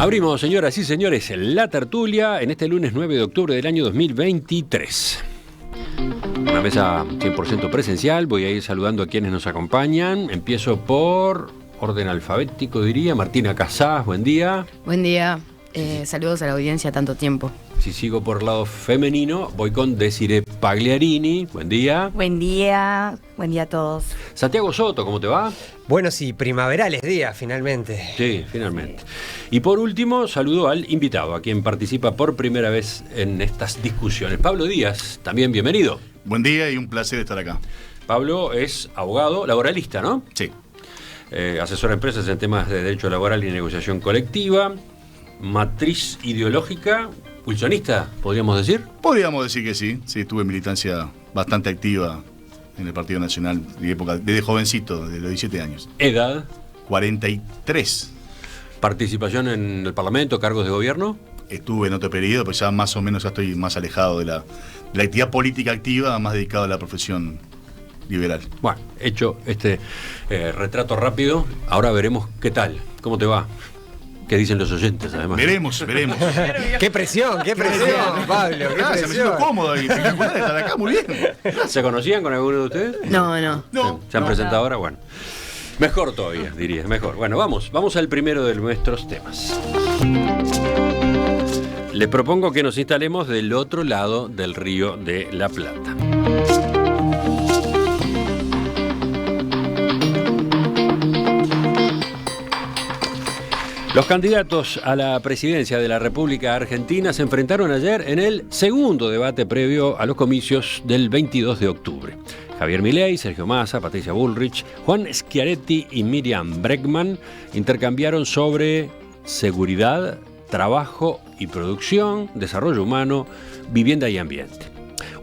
Abrimos, señoras y señores, la tertulia en este lunes 9 de octubre del año 2023. Una mesa 100% presencial, voy a ir saludando a quienes nos acompañan. Empiezo por orden alfabético, diría. Martina Casás, buen día. Buen día, saludos a la audiencia, tanto tiempo. Si sigo por el lado femenino, voy con Desiree Pagliarini, buen día. Buen día a todos. Santiago Soto, ¿cómo te va? Bueno, sí, primaverales días, finalmente. Sí, finalmente. Y por último, saludo al invitado, a quien participa por primera vez en estas discusiones. Pablo Díaz, también bienvenido. Buen día y un placer estar acá. Pablo es abogado laboralista, ¿no? Sí. Asesora a empresas en temas de derecho laboral y negociación colectiva. Matriz ideológica, wilsonista, ¿podríamos decir? Podríamos decir que sí. Sí, tuve militancia bastante activa en el Partido Nacional de época, desde jovencito, desde los 17 años. Edad. 43. Participación en el Parlamento, cargos de gobierno. Estuve en otro periodo, pues ya más o menos ya estoy más alejado de la actividad política activa, más dedicado a la profesión liberal. Bueno, hecho este retrato rápido, ahora veremos qué tal, cómo te va. ¿Qué dicen los oyentes, además? Veremos. ¡Qué presión, Pablo! ¡Qué Se me presión! siento cómodo y espectacular estar acá, muy bien. ¿Se conocían con alguno de ustedes? No. ¿Se han presentado ahora? Bueno. Mejor todavía, diría, mejor. Bueno, vamos al primero de nuestros temas. Le propongo que nos instalemos del otro lado del río de la Plata. Los candidatos a la presidencia de la República Argentina se enfrentaron ayer en el segundo debate previo a los comicios del 22 de octubre. Javier Milei, Sergio Massa, Patricia Bullrich, Juan Schiaretti y Miriam Bregman intercambiaron sobre seguridad, trabajo y producción, desarrollo humano, vivienda y ambiente.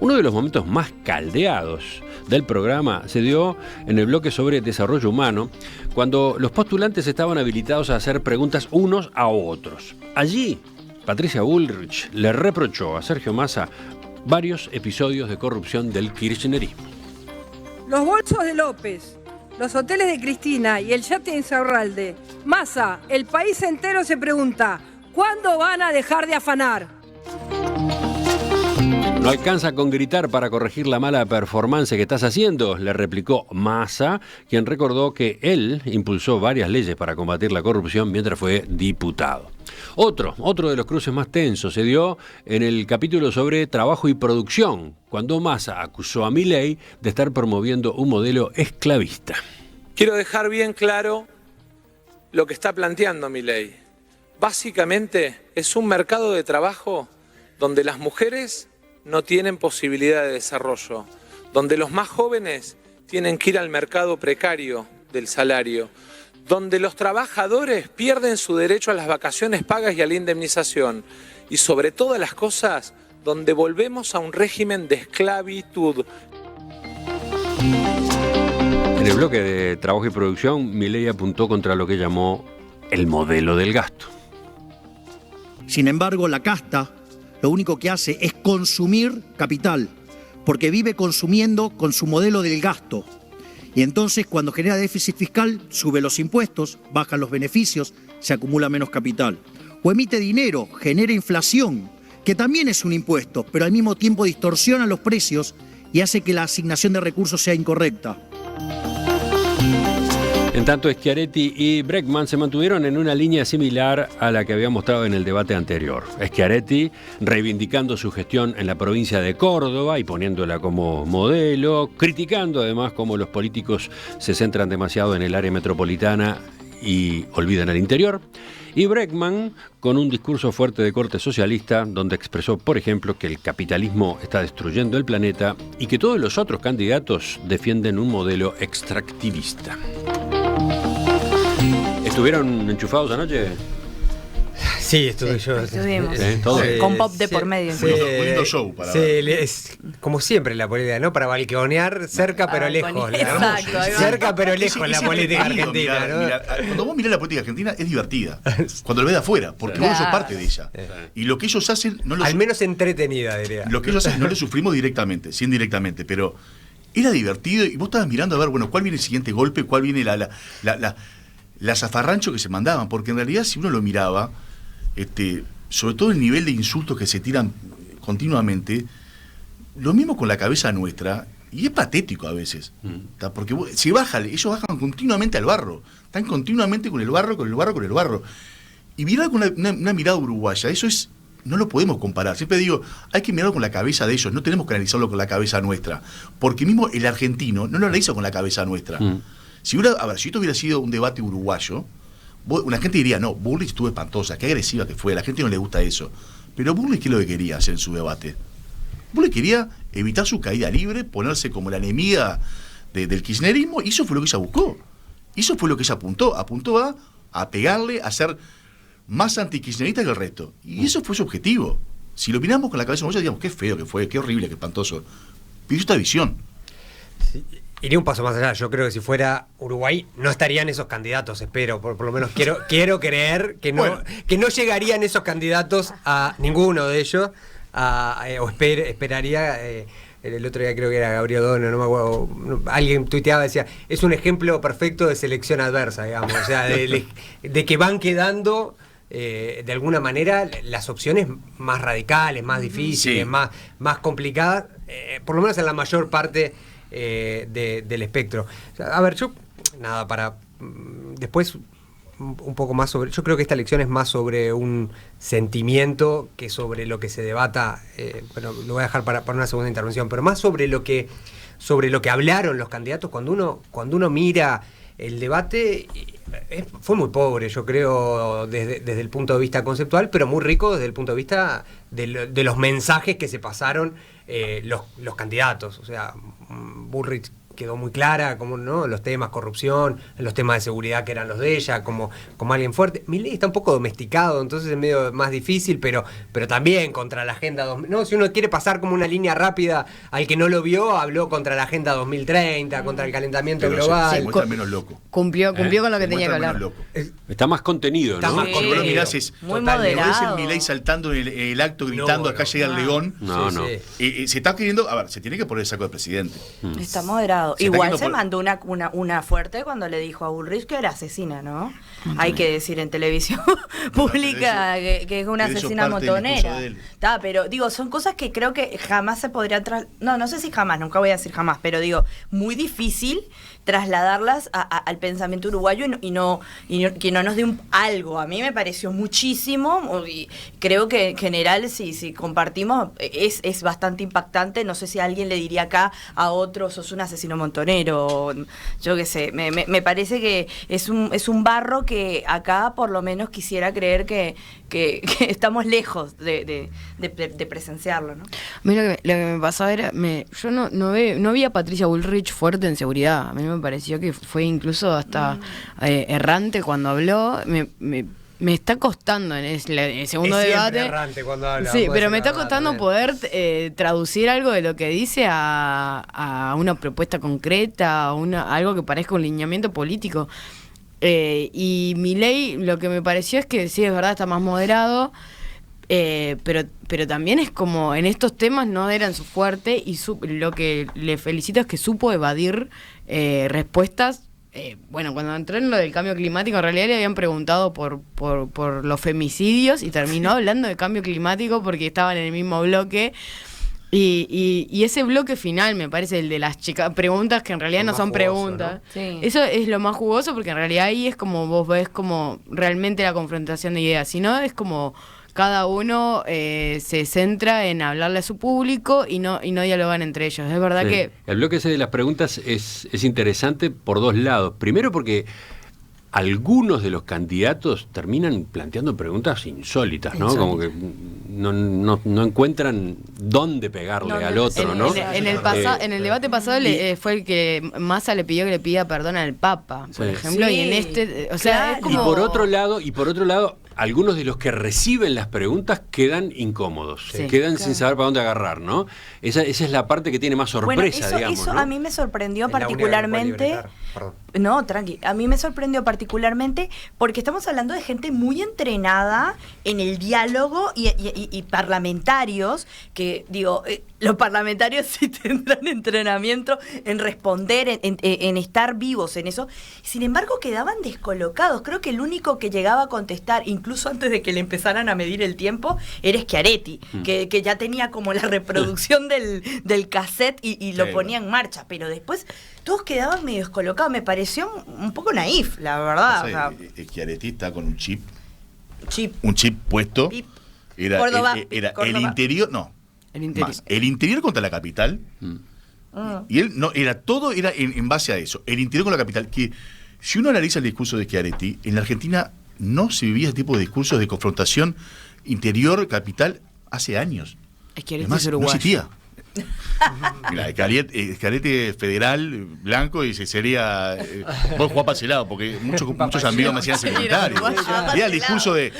Uno de los momentos más caldeados del programa se dio en el bloque sobre desarrollo humano, cuando los postulantes estaban habilitados a hacer preguntas unos a otros. Allí, Patricia Bullrich le reprochó a Sergio Massa varios episodios de corrupción del kirchnerismo. Los bolsos de López, los hoteles de Cristina y el yate de Insaurralde. Massa, el país entero se pregunta, ¿cuándo van a dejar de afanar? No alcanza con gritar para corregir la mala performance que estás haciendo, le replicó Massa, quien recordó que él impulsó varias leyes para combatir la corrupción mientras fue diputado. Otro de los cruces más tensos se dio en el capítulo sobre trabajo y producción, cuando Massa acusó a Milei de estar promoviendo un modelo esclavista. Quiero dejar bien claro lo que está planteando Milei. Básicamente es un mercado de trabajo donde las mujeres no tienen posibilidad de desarrollo, donde los más jóvenes tienen que ir al mercado precario del salario, donde los trabajadores pierden su derecho a las vacaciones pagas y a la indemnización, y sobre todas las cosas, donde volvemos a un régimen de esclavitud. En el bloque de trabajo y producción, Milei apuntó contra lo que llamó el modelo del gasto. Sin embargo, la casta lo único que hace es consumir capital, porque vive consumiendo con su modelo del gasto. Y entonces, cuando genera déficit fiscal, sube los impuestos, bajan los beneficios, se acumula menos capital. O emite dinero, genera inflación, que también es un impuesto, pero al mismo tiempo distorsiona los precios y hace que la asignación de recursos sea incorrecta. En tanto, Schiaretti y Bregman se mantuvieron en una línea similar a la que había mostrado en el debate anterior. Schiaretti reivindicando su gestión en la provincia de Córdoba y poniéndola como modelo, criticando además cómo los políticos se centran demasiado en el área metropolitana y olvidan el interior. Y Bregman con un discurso fuerte de corte socialista, donde expresó, por ejemplo, que el capitalismo está destruyendo el planeta y que todos los otros candidatos defienden un modelo extractivista. ¿Estuvieron enchufados anoche? Sí, estuve yo. Estuvimos. ¿Todo? Con pop de por medio. Un lindo show para ver. Es como siempre la política, ¿no? Para balconear cerca pero lejos. Exacto. Cerca pero lejos la política argentina, ¿no? Cuando vos mirás la política argentina es divertida. Cuando lo ves de afuera, porque vos sos parte de ella. Y lo que ellos hacen no lo Al menos entretenida, diría. Lo que ellos hacen no lo sufrimos directamente, sí indirectamente, pero era divertido y vos estabas mirando a ver, bueno, cuál viene el siguiente golpe, cuál viene la zafarrancho que se mandaban, porque en realidad si uno lo miraba, sobre todo el nivel de insultos que se tiran continuamente, lo mismo con la cabeza nuestra, y es patético a veces, porque ellos bajan continuamente al barro, están continuamente con el barro, y mirar con una mirada uruguaya, eso es, no lo podemos comparar. Siempre digo, hay que mirarlo con la cabeza de ellos, no tenemos que analizarlo con la cabeza nuestra, porque mismo el argentino no lo analiza con la cabeza nuestra. Si esto hubiera sido un debate uruguayo, una gente diría, no, Bullrich estuvo espantosa, qué agresiva que fue, a la gente no le gusta eso. Pero Bullrich, ¿qué es lo que quería hacer en su debate? Bullrich quería evitar su caída libre, ponerse como la enemiga del kirchnerismo, y eso fue lo que ella buscó. Eso fue lo que ella apuntó a pegarle, a ser más antikirchnerista que el resto. Y eso fue su objetivo. Si lo miramos con la cabeza uruguaya, digamos, qué feo que fue, qué horrible, qué espantoso. Pero esta visión. Sí. Iría un paso más allá. Yo creo que si fuera Uruguay no estarían esos candidatos, espero. Por lo menos quiero creer que no llegarían esos candidatos a ninguno de ellos. Esperaría. El otro día creo que era Gabriel Dono, no me acuerdo. Alguien tuiteaba, decía, es un ejemplo perfecto de selección adversa, digamos. O sea, de que van quedando de alguna manera las opciones más radicales, más difíciles, más complicadas, por lo menos en la mayor parte del espectro. O sea, a ver, yo, nada, para después un poco más sobre, yo creo que esta elección es más sobre un sentimiento que sobre lo que se debata, bueno, lo voy a dejar para una segunda intervención, pero más sobre lo que hablaron los candidatos. Cuando uno mira el debate, fue muy pobre, yo creo, desde el punto de vista conceptual, pero muy rico desde el punto de vista de los mensajes que se pasaron los candidatos. O sea, Bullrich quedó muy clara, como no, los temas corrupción, los temas de seguridad que eran los de ella, como alguien fuerte. Milei está un poco domesticado, entonces es medio más difícil, pero también contra la Agenda 2000. No, si uno quiere pasar como una línea rápida, al que no lo vio, habló contra la Agenda 2030, contra el calentamiento global. Se muestra menos loco. Cumplió con lo que tenía que hablar. Está más contenido, ¿no? Cuando lo mirás es muy total, moderado. el Milei saltando en el acto, gritando, acá llega el león. No. Se está queriendo, a ver, se tiene que poner el saco de presidente. Está moderado. Se Igual está se mandó una fuerte cuando le dijo a Bullrich que era asesina, ¿no? Hay que decir en televisión pública que es una asesina montonera. Está, pero digo, son cosas que creo que jamás se podría no sé si jamás, nunca voy a decir jamás, pero digo, muy difícil trasladarlas al pensamiento uruguayo y que no nos dé algo. A mí me pareció muchísimo y creo que en general si compartimos es bastante impactante. No sé si alguien le diría acá a otro sos un asesino montonero, yo qué sé, me parece que es un barro que acá por lo menos quisiera creer que estamos lejos de presenciarlo, ¿no? A mí lo que me pasaba era, yo no vi a Patricia Bullrich fuerte en seguridad. A mí me pareció que fue incluso hasta errante cuando habló. Me está costando en el segundo debate. Errante cuando habla, sí, pero me está costando poder traducir algo de lo que dice a una propuesta concreta, algo que parezca un lineamiento político. Y Milei, lo que me pareció es que sí, es verdad, está más moderado, pero también es como en estos temas no eran su fuerte, y lo que le felicito es que supo evadir respuestas. Bueno, cuando entró en lo del cambio climático, en realidad le habían preguntado por los femicidios y terminó hablando de cambio climático porque estaban en el mismo bloque. Y ese bloque final, me parece, el de las preguntas que en realidad no son preguntas, ¿no? Sí. Eso es lo más jugoso, porque en realidad ahí es como vos ves como realmente la confrontación de ideas. Si no, es como cada uno se centra en hablarle a su público y no dialogan entre ellos. Es verdad que el bloque ese de las preguntas es interesante por dos lados. Primero porque algunos de los candidatos terminan planteando preguntas insólitas, ¿no? Como que no encuentran dónde pegarle al otro, ¿no? En el debate pasado fue el que Massa le pidió que le pida perdón al Papa, por ejemplo, y en este, o sea, es como... Y por otro lado, algunos de los que reciben las preguntas quedan incómodos, quedan sin saber para dónde agarrar, ¿no? Esa es la parte que tiene más sorpresa, bueno, digamos, eso ¿no? a mí me sorprendió particularmente Perdón. No, tranqui. A mí me sorprendió particularmente porque estamos hablando de gente muy entrenada en el diálogo y parlamentarios que, digo, los parlamentarios sí tendrán entrenamiento en responder, en estar vivos en eso. Sin embargo, quedaban descolocados. Creo que el único que llegaba a contestar, incluso antes de que le empezaran a medir el tiempo, era Schiaretti, que ya tenía como la reproducción del cassette y lo ponía en marcha. Pero después todos quedaban medio descolocados. Me pareció un poco naif, la verdad. O sea, Schiaretti está con un chip. Un chip puesto. Era Córdoba, el interior, no. El interior contra la capital. Y él no, todo era en base a eso. El interior con la capital. Que si uno analiza el discurso de Schiaretti, en la Argentina no se vivía este tipo de discursos de confrontación interior-capital hace años. Schiaretti es No uruguayo. existía. Mira, Schiaretti federal, blanco, y sería. Vos jugás para ese lado, porque muchos amigos me hacían ese comentario. Era el discurso de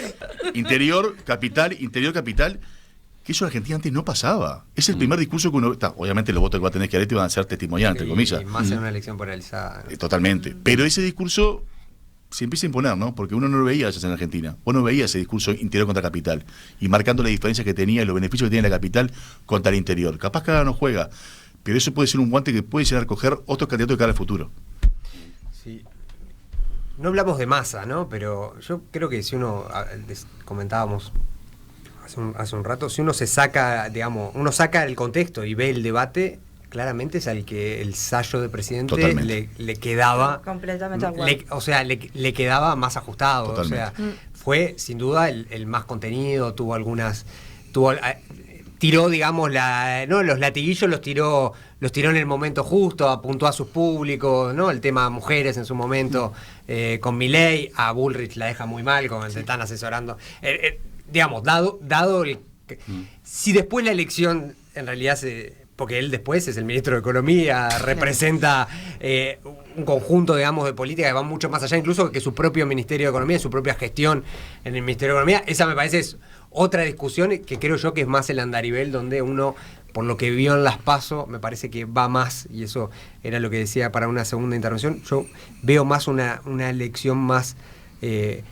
interior, capital, que eso en Argentina antes no pasaba. Es el primer discurso que uno. Obviamente los votos que va a tener Schiaretti van a ser testimoniales, entre comillas. Y más en una elección polarizada. Totalmente. Pero ese discurso se empieza a imponer, ¿no? Porque uno no lo veía en Argentina. Vos no veías ese discurso interior contra capital y marcando las diferencias que tenía y los beneficios que tiene la capital contra el interior. Capaz que ahora no juega, pero eso puede ser un guante que puede llegar a coger otros candidatos de cara al futuro. Sí. No hablamos de Massa, ¿no? Pero yo creo que si uno, comentábamos hace un rato, si uno se saca, digamos, uno saca el contexto y ve el debate, claramente es al que el Sayo de presidente le quedaba completamente de acuerdo. Le quedaba más ajustado. Totalmente. O sea, fue sin duda el más contenido, tiró, digamos, los latiguillos los tiró en el momento justo, apuntó a sus públicos, ¿no? El tema mujeres en su momento, con Milei, a Bullrich la deja muy mal, como se están asesorando. Digamos, dado el si después la elección en realidad porque él después es el ministro de Economía, representa un conjunto, digamos, de políticas que van mucho más allá, incluso que su propio Ministerio de Economía, su propia gestión en el Ministerio de Economía. Esa me parece es otra discusión que creo yo que es más el andarivel, donde uno, por lo que vio en las PASO, me parece que va más, y eso era lo que decía para una segunda intervención, yo veo más una elección más de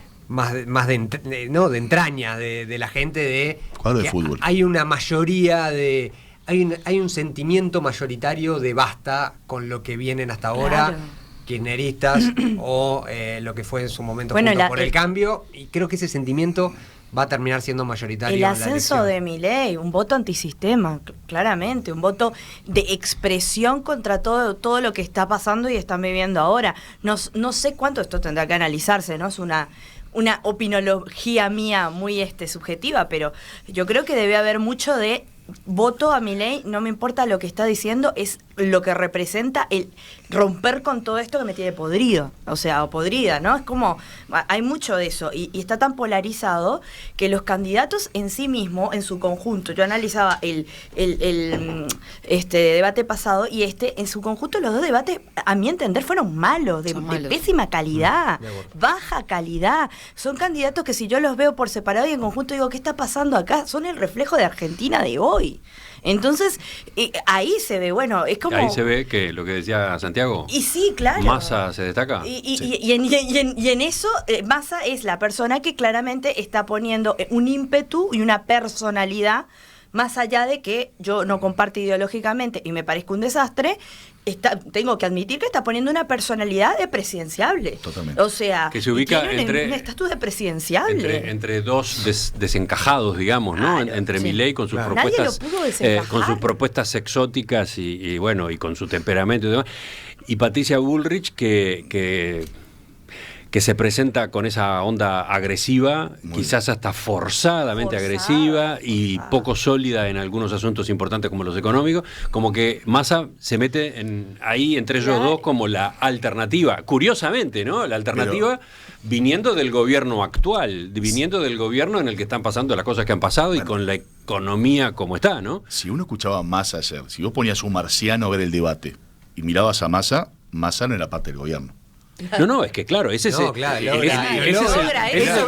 entraña de la gente, de cuadro de fútbol. Hay una mayoría de... Hay un sentimiento mayoritario de basta con lo que vienen hasta ahora, kirchneristas o lo que fue en su momento Juntos por el Cambio, y creo que ese sentimiento va a terminar siendo mayoritario. El ascenso de Milei, un voto antisistema, claramente, un voto de expresión contra todo lo que está pasando y están viviendo ahora. No sé cuánto esto tendrá que analizarse, ¿no? Es una opinología mía muy subjetiva, pero yo creo que debe haber mucho de voto a Milei, no me importa lo que está diciendo, es lo que representa el romper con todo esto que me tiene podrido, o podrida, ¿no? Es como, hay mucho de eso, y está tan polarizado que los candidatos en sí mismos, en su conjunto, yo analizaba el debate pasado, y en su conjunto los dos debates, a mi entender, fueron malos, de pésima calidad, baja calidad. Son candidatos que si yo los veo por separado y en conjunto digo, ¿qué está pasando acá? Son el reflejo de Argentina de hoy. Entonces, ahí se ve, bueno, es como... Ahí se ve que lo que decía Santiago. Y sí, claro. Massa se destaca. Y en eso, Massa es la persona que claramente está poniendo un ímpetu y una personalidad, más allá de que yo no comparto ideológicamente y me parezca un desastre, tengo que admitir que está poniendo una personalidad de presidenciable. Totalmente. O sea, que se ubica entre un estatus de presidenciable. Entre dos desencajados, digamos, ¿no? Claro, entre sí. Milei con sus propuestas exóticas y con su temperamento y demás. Y Patricia Bullrich que se presenta con esa onda agresiva, quizás hasta forzadamente agresiva y poco sólida en algunos asuntos importantes como los económicos, como que Massa se mete ahí entre ellos dos como la alternativa. Curiosamente, ¿no? La alternativa viniendo del gobierno actual, viniendo del gobierno en el que están pasando las cosas que han pasado y con la economía como está, ¿no? Si uno escuchaba a Massa ayer, si vos ponías un marciano a ver el debate y mirabas a Massa no era parte del gobierno. No, es que claro, ese es el gran desafío.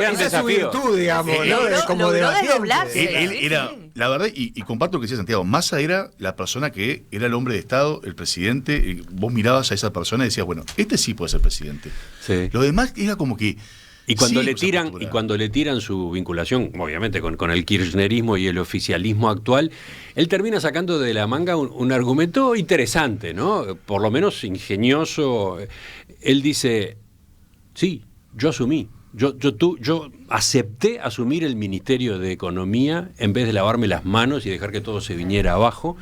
Esa es su virtud, digamos, ¿no? Como logró debatiente. desdoblarse. Él era la verdad, y comparto lo que decía Santiago, Massa era la persona que era el hombre de Estado, el presidente, vos mirabas a esa persona y decías, bueno, este sí puede ser presidente. Sí. Lo demás era como que... Y cuando le tiran su vinculación, obviamente, con el kirchnerismo y el oficialismo actual, él termina sacando de la manga un argumento interesante, ¿no? Por lo menos ingenioso. Él dice, sí, yo asumí. Yo acepté asumir el Ministerio de Economía en vez de lavarme las manos y dejar que todo se viniera abajo,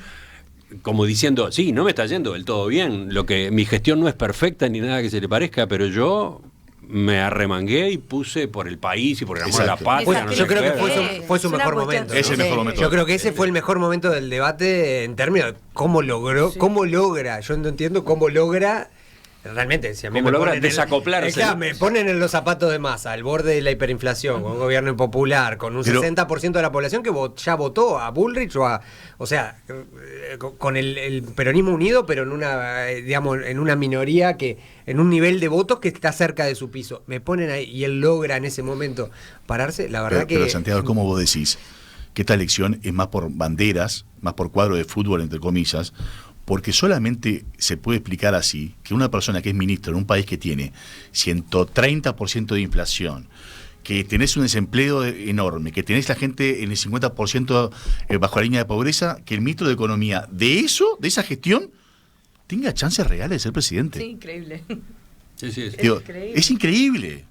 como diciendo, sí, no me está yendo del todo bien, mi gestión no es perfecta ni nada que se le parezca, pero yo me arremangué y puse por el país y por el amor a la patria. Yo creo que fue su mejor momento. Es el mejor momento. Yo creo que ese fue el mejor momento del debate en términos de cómo logra, yo no entiendo cómo logra. Realmente, si a mí ¿Cómo me logra ponen desacoplarse? me ponen en los zapatos de Massa, al borde de la hiperinflación, con un gobierno impopular, con un 60% de la población que ya votó a Bullrich o sea, con el peronismo unido, pero en una minoría en un nivel de votos que está cerca de su piso. Me ponen ahí y él logra en ese momento pararse, la verdad Pero Santiago, ¿cómo vos decís que esta elección es más por banderas, más por cuadro de fútbol, entre comillas? Porque solamente se puede explicar así que una persona que es ministro en un país que tiene 130% de inflación, que tenés un desempleo enorme, que tenés la gente en el 50% bajo la línea de pobreza, que el ministro de Economía de esa gestión, tenga chances reales de ser presidente. Sí, increíble. Sí, es increíble.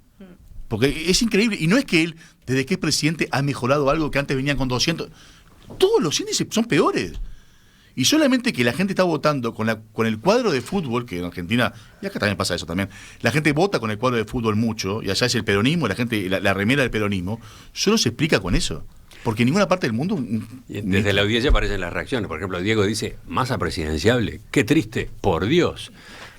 Porque es increíble. Y no es que él, desde que es presidente, ha mejorado algo que antes venían con 200. Todos los índices son peores. Y solamente que la gente está votando con el cuadro de fútbol, que en Argentina, y acá también pasa eso también, la gente vota con el cuadro de fútbol mucho, y allá es el peronismo, la gente, la remera del peronismo, solo se explica con eso. Porque en ninguna parte del mundo... Desde la audiencia aparecen las reacciones. Por ejemplo, Diego dice, Massa presidenciable, qué triste, por Dios.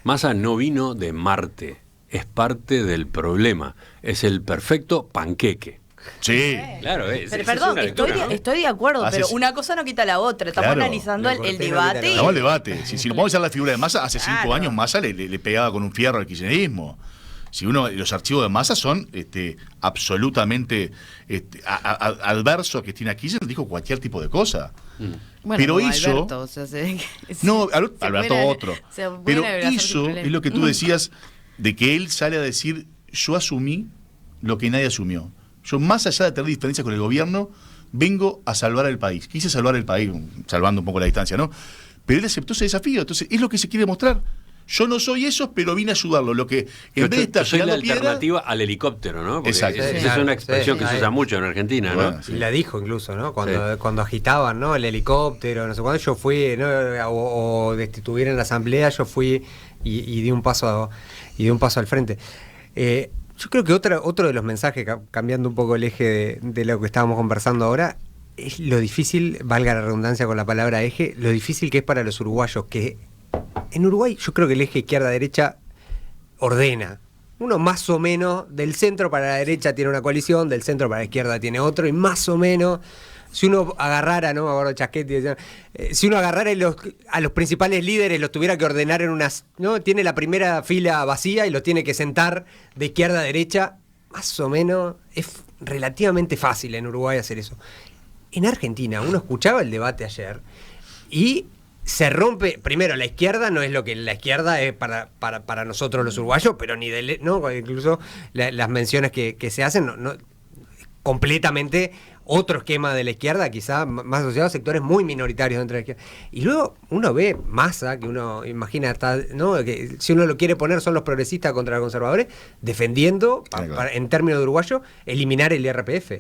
Massa no vino de Marte, es parte del problema, es el perfecto panqueque. Sí. Claro, pero perdón, estoy de acuerdo, pero una cosa no quita la otra. Estamos analizando el debate. Estamos el debate. Si lo podemos hacer la figura de Massa, hace 5 años Massa le pegaba con un fierro al kirchnerismo. Los archivos de Massa son absolutamente adversos que tiene Kirchner, dijo cualquier tipo de cosa. Bueno, pero hizo... Alberto, Alberto otro. Pero hizo, es lo que tú decías, de que él sale a decir, yo asumí lo que nadie asumió. Yo, más allá de tener diferencias con el gobierno, vengo a salvar al país. Quise salvar el país, salvando un poco la distancia, ¿no? Pero él aceptó ese desafío, entonces es lo que se quiere mostrar. Yo no soy eso, pero vine a ayudarlo. Lo que en vez de estar soy la piedra, alternativa al helicóptero, ¿no? Porque exacto. Esa es una expresión que se usa mucho en Argentina, bueno, ¿no? Y la dijo incluso, ¿no? Cuando agitaban, ¿no? El helicóptero, no sé cuándo, yo fui, ¿no? O destituir en la asamblea, yo fui y di un paso al frente. Yo creo que otro de los mensajes, cambiando un poco el eje de lo que estábamos conversando ahora, es lo difícil, valga la redundancia con la palabra eje, lo difícil que es para los uruguayos, que en Uruguay yo creo que el eje izquierda-derecha ordena. Uno más o menos, del centro para la derecha tiene una coalición, del centro para la izquierda tiene otro, y más o menos... Si uno agarrara, ¿no? Me acuerdo Chasquetti decía, si uno agarrara a los principales líderes, los tuviera que ordenar en unas, ¿no? Tiene la primera fila vacía y los tiene que sentar de izquierda a derecha, más o menos es relativamente fácil en Uruguay hacer eso. En Argentina, uno escuchaba el debate ayer y se rompe, primero la izquierda no es lo que la izquierda es para nosotros los uruguayos, pero ni de, ¿no? Incluso las menciones que se hacen, no completamente otro esquema de la izquierda, quizá más asociado a sectores muy minoritarios dentro de la izquierda. Y luego uno ve Massa, que uno imagina, ¿no? Que si uno lo quiere poner son los progresistas contra los conservadores, defendiendo, en términos de uruguayo, eliminar el IRPF.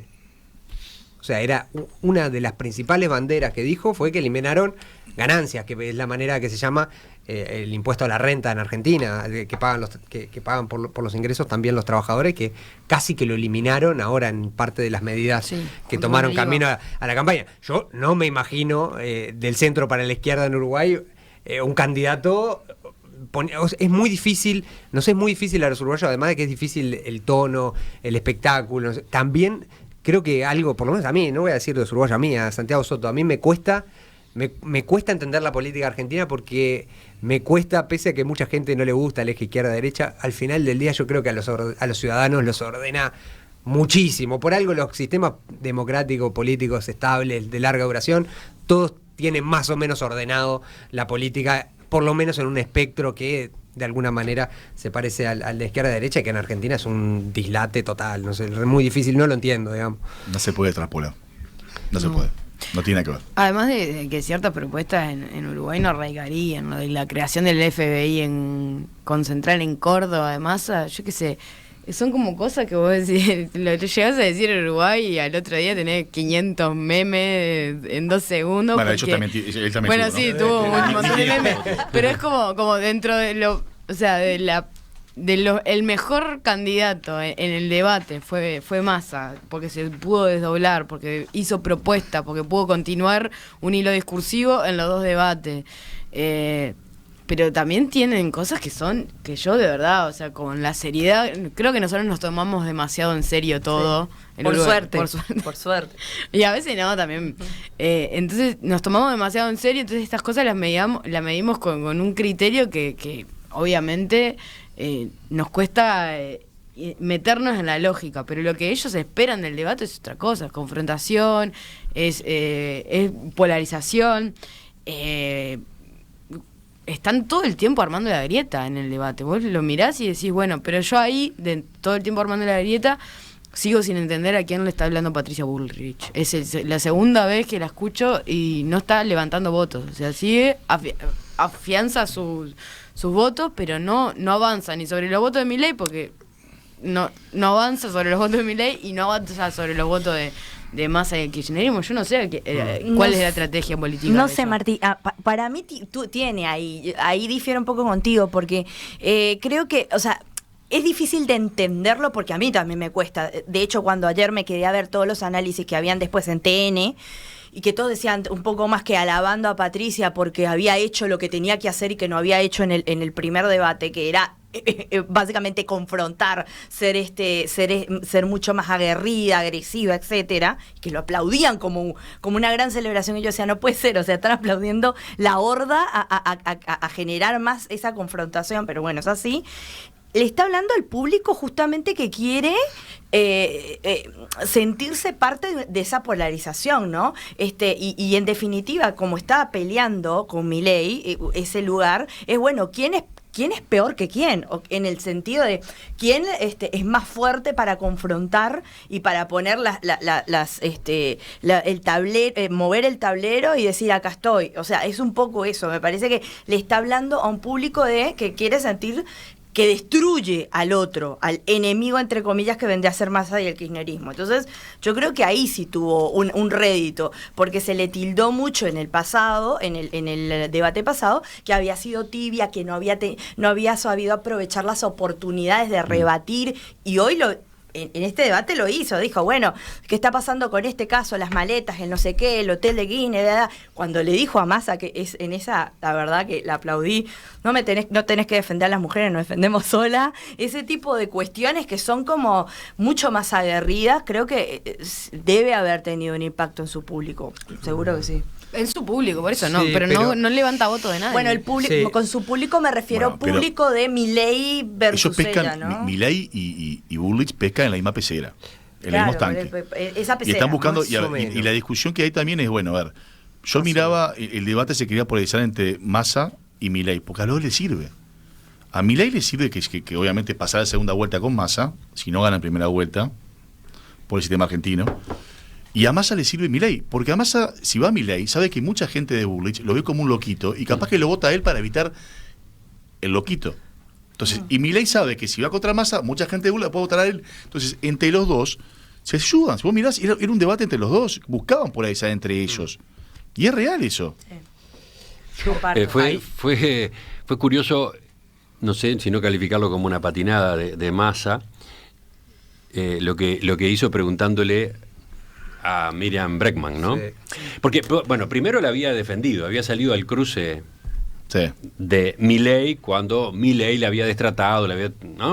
O sea, era una de las principales banderas que dijo fue que eliminaron ganancias, que es la manera que se llama el impuesto a la renta en Argentina, que pagan por los ingresos también los trabajadores, que casi que lo eliminaron ahora en parte de las medidas que tomaron camino a la campaña. Yo no me imagino del centro para la izquierda en Uruguay un candidato... Es muy difícil, no sé, es muy difícil a los uruguayos, además de que es difícil el tono, el espectáculo, no sé, también... Creo que algo, por lo menos a mí, no voy a decir de los uruguayos, a mí, a Santiago Soto, a mí me cuesta entender la política argentina porque me cuesta, pese a que mucha gente no le gusta el eje izquierda-derecha, al final del día yo creo que a los ciudadanos los ordena muchísimo. Por algo los sistemas democráticos, políticos estables, de larga duración, todos tienen más o menos ordenado la política, por lo menos en un espectro que de alguna manera se parece al de izquierda a derecha, que en Argentina es un dislate total, no sé, es muy difícil, no lo entiendo, digamos. No se puede traspolar, no se puede, no tiene que ver. Además de que ciertas propuestas en Uruguay no arraigarían, ¿no? De la creación del FBI con central en Córdoba, además, yo qué sé, son como cosas que vos decís, lo llegás a decir en Uruguay y al otro día tenés 500 memes en 2 segundos. Bueno, porque, él también bueno, tuvo, sí, ¿no? tuvo un montón de memes, pero es como dentro de lo, o sea, el mejor candidato en el debate fue Massa, porque se pudo desdoblar, porque hizo propuesta, porque pudo continuar un hilo discursivo en los 2 debates. Pero también tienen cosas que yo de verdad, o sea, con la seriedad, creo que nosotros nos tomamos demasiado en serio todo. Sí. Por suerte. Y a veces no, también. Entonces nos tomamos demasiado en serio, entonces estas cosas las medimos con un criterio que obviamente nos cuesta meternos en la lógica, pero lo que ellos esperan del debate es otra cosa, es confrontación, es polarización, están todo el tiempo armando la grieta en el debate. Vos lo mirás y decís, bueno, pero yo ahí, todo el tiempo armando la grieta, sigo sin entender a quién le está hablando Patricia Bullrich. Es la segunda vez que la escucho y no está levantando votos. O sea, sigue, afianza sus votos, pero no avanza ni sobre los votos de Milei, porque no avanza sobre los votos de Milei y no avanza sobre los votos de Massa y el kirchnerismo. Yo no sé cuál es la estrategia política. No sé, Martí, para mí tú tiene ahí difiere un poco contigo, porque creo que, o sea, es difícil de entenderlo porque a mí también me cuesta. De hecho, cuando ayer me quedé a ver todos los análisis que habían después en TN, y que todos decían un poco más que alabando a Patricia porque había hecho lo que tenía que hacer y que no había hecho en el primer debate, que era básicamente confrontar, ser mucho más aguerrida, agresiva, etcétera, que lo aplaudían como una gran celebración. Y yo decía, no puede ser, o sea, están aplaudiendo la horda a generar más esa confrontación, pero bueno, es así. Le está hablando al público justamente que quiere sentirse parte de esa polarización, ¿no? Y en definitiva, como estaba peleando con Milei, ese lugar, es bueno, ¿quién es peor que quién? En el sentido de quién es más fuerte para confrontar y para poner el tablero, mover el tablero y decir acá estoy. O sea, es un poco eso. Me parece que le está hablando a un público que quiere sentir que destruye al otro, al enemigo, entre comillas, que vendría a ser Massa y el kirchnerismo. Entonces, yo creo que ahí sí tuvo un rédito, porque se le tildó mucho en el pasado, en el debate pasado, que había sido tibia, que no había sabido aprovechar las oportunidades de rebatir, y hoy en este debate lo hizo, dijo, bueno, ¿qué está pasando con este caso? Las maletas, el no sé qué, el hotel de Guinness, cuando le dijo a Massa, que es en esa, la verdad que la aplaudí, no tenés que defender a las mujeres, nos defendemos sola, ese tipo de cuestiones que son como mucho más aguerridas, creo que debe haber tenido un impacto en su público, seguro que sí. En su público, por eso sí, no, pero no levanta voto de nadie. Bueno, el público, sí. Con su público me refiero público de Milei versus ellos pescan, ella, ¿no? Milei y Bullrich pescan en la misma pecera, en el mismo tanque. Esa pecera. Y están buscando, y la discusión que hay también es, bueno, a ver, yo miraba, el debate se quería polarizar entre Massa y Milei, porque a los dos le sirve. A Milei le sirve que obviamente pasar la segunda vuelta con Massa, si no gana en primera vuelta, por el sistema argentino. Y a Massa le sirve Milei, porque a Massa, si va a Milei, sabe que mucha gente de Bullrich lo ve como un loquito y capaz que lo vota a él para evitar el loquito. Entonces, y Milei sabe que si va contra Massa, mucha gente de Bullrich puede votar a él. Entonces, entre los dos, se ayudan. Si vos mirás, era un debate entre los dos, buscaban por ahí entre ellos. Y es real eso. Fue curioso, no sé si no calificarlo como una patinada de Massa, lo que hizo preguntándole a Miriam Bregman, ¿no? Sí. Porque, bueno, primero la había defendido, había salido al cruce de Milei cuando Milei le había destratado,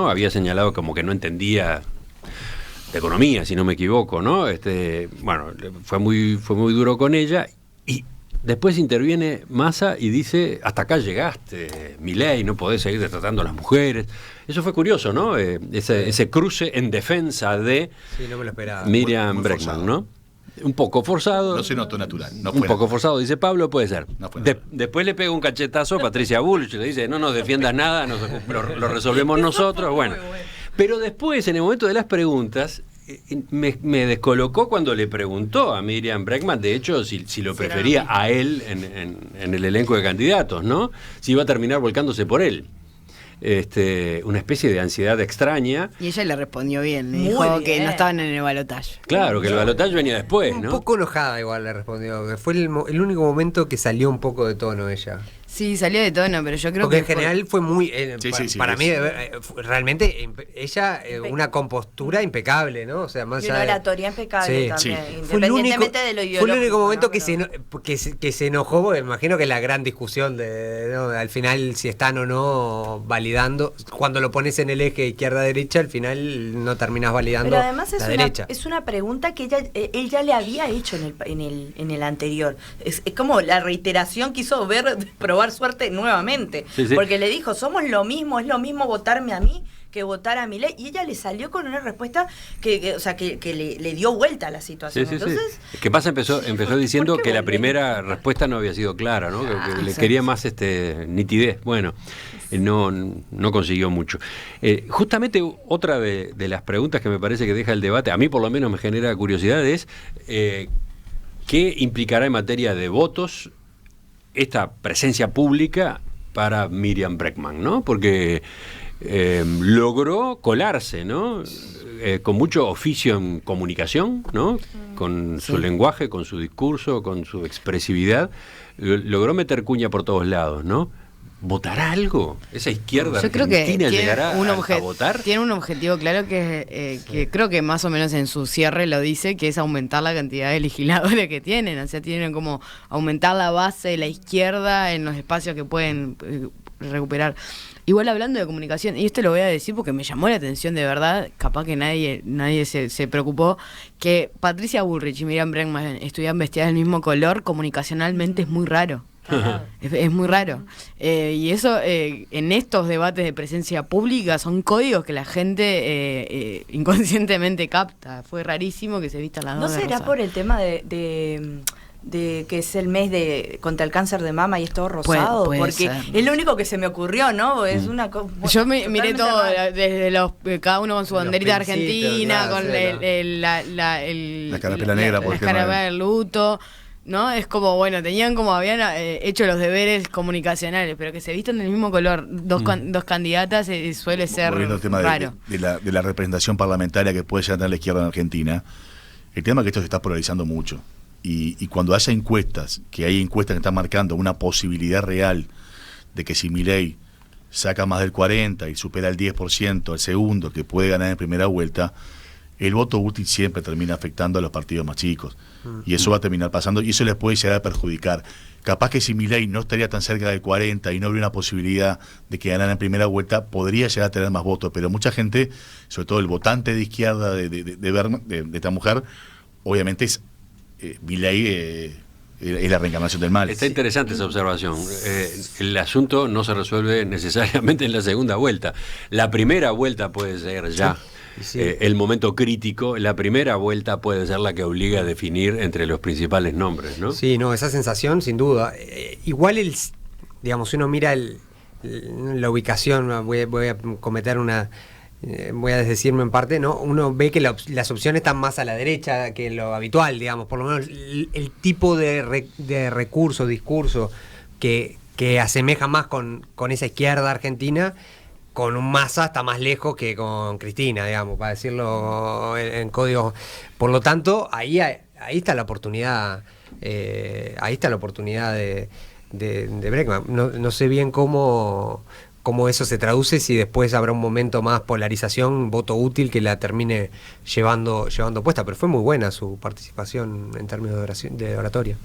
había señalado como que no entendía de economía, si no me equivoco, ¿no? Bueno, fue muy duro con ella y Después interviene Massa y dice, hasta acá llegaste, Milei, no podés seguir tratando a las mujeres. Eso fue curioso, ¿no? Ese cruce en defensa de no me lo esperaba. Miriam Muy Bregman, forzado. ¿no? Un poco forzado. No se notó natural. No un poco forzado, dice Pablo, puede ser. No fue natural. Después le pega un cachetazo a Patricia Bullrich, le dice, no nos defiendas nada, lo resolvemos nosotros. Bueno. Pero después, en el momento de las preguntas, me descolocó cuando le preguntó a Miriam Bregman, de hecho, si lo prefería a él en el elenco de candidatos, ¿no? Si iba a terminar volcándose por él. Una especie de ansiedad extraña. Y ella le respondió bien, le dijo que no estaban en el balotaje. Claro, que el balotaje venía después, ¿no? Un poco enojada igual le respondió, que fue el único momento que salió un poco de tono ella. Sí, salió de tono, pero yo creo porque que... en general fue muy... para mí, realmente, ella, una compostura impecable, ¿no? O sea, más y una oratoria impecable también, independientemente de lo ideológico. Fue el único momento, ¿no? que se enojó, porque me imagino que la gran discusión ¿no? Al final, si están o no validando, cuando lo pones en el eje izquierda-derecha, al final no terminas validando pero además la derecha. Es una pregunta que él ya le había hecho en el anterior. Es como la reiteración, quiso probar suerte nuevamente, porque le dijo, somos lo mismo, es lo mismo votarme a mí que votar a Milei, y ella le salió con una respuesta que le dio vuelta a la situación. Entonces, ¿qué pasa? Empezó diciendo que la primera respuesta no había sido clara, ¿no? Que le quería más nitidez. Bueno, no consiguió mucho. Justamente otra de las preguntas que me parece que deja el debate, a mí por lo menos me genera curiosidad, es ¿qué implicará en materia de votos esta presencia pública para Miriam Bregman, ¿no? Porque logró colarse, ¿no? Con mucho oficio en comunicación, ¿no? Con su lenguaje, con su discurso, con su expresividad, logró meter cuña por todos lados, ¿no? ¿Votará algo? ¿Esa izquierda argentina llegará a votar? Tiene un objetivo claro que creo que más o menos en su cierre lo dice, que es aumentar la cantidad de legisladores que tienen. O sea, tienen como aumentar la base de la izquierda en los espacios que pueden recuperar. Igual hablando de comunicación, y esto lo voy a decir porque me llamó la atención de verdad, capaz que nadie se preocupó, que Patricia Bullrich y Miriam Bregman estuvieran vestidas del mismo color, comunicacionalmente es muy raro. Es muy raro. Y eso, en estos debates de presencia pública, son códigos que la gente inconscientemente capta. Fue rarísimo que se vistan las dos. ¿No será rosadas por el tema de que es el mes contra el cáncer de mama y es todo rosado? Puede porque ser. es lo único que se me ocurrió, ¿no? Es una yo miré todo, desde cada uno con su banderita argentina, con la carapela negra, la carapela del luto. ¿No? Es como, bueno, tenían como habían hecho los deberes comunicacionales, pero que se vistan del mismo color dos candidatas suele ser volviendo al tema raro. De la representación parlamentaria que puede llegar a tener la izquierda en Argentina, el tema es que esto se está polarizando mucho. Y cuando haya encuestas, que hay encuestas que están marcando una posibilidad real de que si Milei saca más del 40% y supera el 10% al segundo, que puede ganar en primera vuelta, el voto útil siempre termina afectando a los partidos más chicos. Y eso va a terminar pasando, y eso les puede llegar a perjudicar. Capaz que si Milei no estaría tan cerca del 40 y no habría una posibilidad de que ganara en primera vuelta, podría llegar a tener más votos. Pero mucha gente, sobre todo el votante de izquierda de esta mujer, obviamente es Milei es la reencarnación del mal. Está interesante esa observación. El asunto no se resuelve necesariamente en la segunda vuelta. La primera vuelta puede ser ya el momento crítico. La primera vuelta puede ser la que obliga a definir entre los principales nombres, ¿no? Sí, no, esa sensación sin duda. Igual digamos, uno mira la ubicación, voy a cometer voy a desdecirme en parte, ¿no? Uno ve que las opciones están más a la derecha que lo habitual, digamos, por lo menos el tipo de recurso, discurso que asemeja más con esa izquierda argentina, con un Massa está más lejos que con Cristina, digamos, para decirlo en código. Por lo tanto, ahí está la oportunidad, de Bregman. No sé bien cómo eso se traduce, si después habrá un momento más polarización, voto útil que la termine llevando puesta, pero fue muy buena su participación en términos de oratoria.